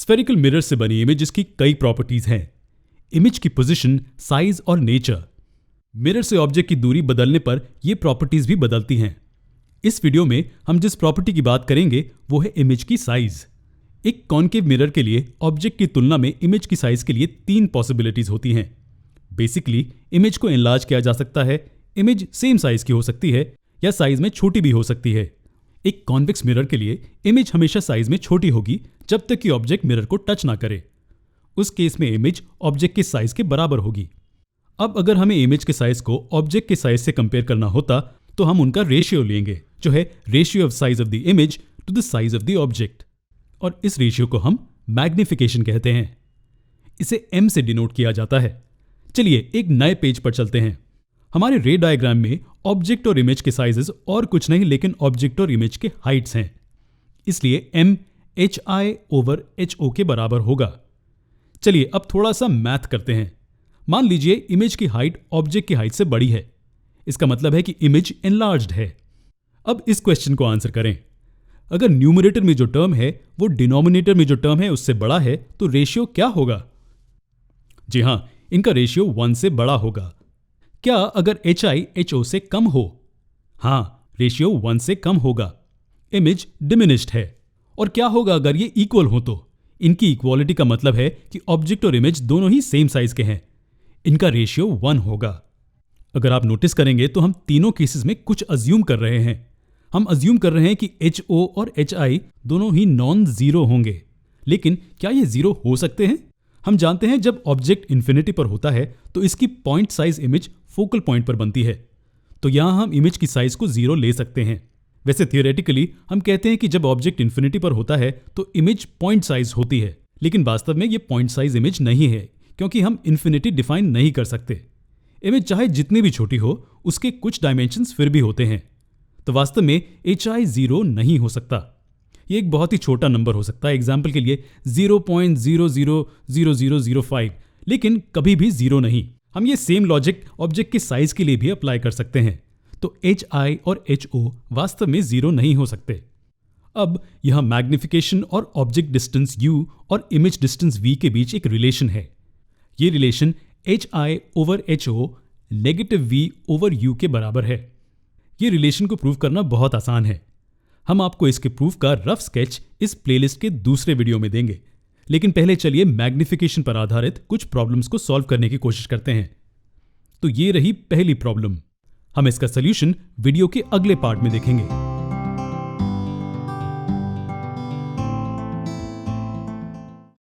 Spherical mirror से बनी images की कई प्रॉपर्टीज हैं। इमेज की पोजीशन, साइज और नेचर। मिरर से ऑब्जेक्ट की दूरी बदलने पर ये प्रॉपर्टीज भी बदलती हैं। इस वीडियो में हम जिस प्रॉपर्टी की बात करेंगे वो है इमेज की साइज। एक कॉन्केव मिरर के लिए ऑब्जेक्ट की तुलना में इमेज की साइज के लिए 3 पॉसिबिलिटीज होती हैं। बेसिकली इमेज को एनलार्ज किया जा सकता है, इमेज सेम साइज की हो सकती है या साइज में छोटी भी हो सकती है। एक कॉन्वेक्स मिरर के लिए इमेज हमेशा साइज में छोटी होगी जब तक कि ऑब्जेक्ट मिरर को टच ना करे। उस केस में इमेज ऑब्जेक्ट के साइज के बराबर होगी। अब अगर हमें इमेज के साइज को ऑब्जेक्ट के साइज से कंपेयर करना होता तो हम उनका रेशियो लेंगे, जो है ratio of size of the image to the size of the object. और इस रेशियो को हम मैग्निफिकेशन कहते हैं। इसे m से डिनोट किया जाता है। चलिए एक नए पेज पर चलते हैं। हमारे रे डायग्राम में ऑब्जेक्ट और इमेज के साइजेस और कुछ नहीं लेकिन ऑब्जेक्ट और इमेज के हाइट्स हैं। इसलिए m hi/ho के बराबर होगा। चलिए अब थोड़ा सा मैथ करते हैं। मान लीजिए इमेज की हाइट ऑब्जेक्ट की हाइट से बड़ी है। इसका मतलब है कि इमेज एनलार्ज्ड है। अब इस क्वेश्चन को आंसर करें। अगर न्यूमरेटर में जो टर्म है वो डिनोमिनेटर में जो टर्म है उससे बड़ा है तो रेशियो क्या होगा? जी हां, इनका रेशियो 1 से बड़ा होगा। क्या अगर hi/ho से कम हो? हां, रेशियो 1 से कम होगा। इमेज डिमिनिश्ड है। और क्या होगा अगर ये इक्वल हो? तो इनकी इक्वालिटी का मतलब है कि ऑब्जेक्ट और इमेज दोनों ही सेम साइज के हैं। इनका रेशियो 1 होगा। अगर आप नोटिस करेंगे तो हम तीनों केसेस में कुछ अज्यूम कर रहे हैं। हम अज्यूम कर रहे हैं कि ho और hi दोनों ही नॉन जीरो होंगे। लेकिन क्या ये जीरो हो सकते हैं? हम जानते हैं जब ऑब्जेक्ट इन्फिनिटी पर होता है तो इसकी point size image focal point पर बनती है। तो यहां हम इमेज की साइज को 0 ले सकते हैं। वैसे थियोरेटिकली हम कहते हैं कि जब ऑब्जेक्ट इन्फिनिटी पर होता है तो इमेज पॉइंट साइज होती है, लेकिन वास्तव में ये पॉइंट साइज इमेज नहीं है क्योंकि हम इन्फिनिटी डिफाइन नहीं कर सकते। इमेज चाहे जितनी भी छोटी हो उसके कुछ डायमेंशंस फिर भी होते हैं। तो वास्तव में hi 0 नहीं हो सकता। ये एक बहुत ही छोटा नंबर हो सकता है, एग्जाम्पल के लिए 0.000005, लेकिन कभी भी 0 नहीं। हम ये सेम लॉजिक ऑब्जेक्ट के साइज के लिए भी अप्लाई कर सकते हैं। तो hi और ho वास्तव में 0 नहीं हो सकते। अब यह मैग्निफिकेशन और ऑब्जेक्ट डिस्टेंस u और इमेज डिस्टेंस v के बीच एक रिलेशन है। ये रिलेशन hi/ho -v/u के बराबर है। ये रिलेशन को प्रूव करना बहुत आसान है। हम आपको इसके प्रूफ का रफ स्केच इस प्लेलिस्ट के दूसरे वीडियो में देंगे। लेकिन पहले चलिए मैग्निफिकेशन पर आधारित कुछ प्रॉब्लम्स को सॉल्व करने की कोशिश करते हैं। तो ये रही पहली प्रॉब्लम। हम इसका सॉल्यूशन वीडियो के अगले पार्ट में देखेंगे।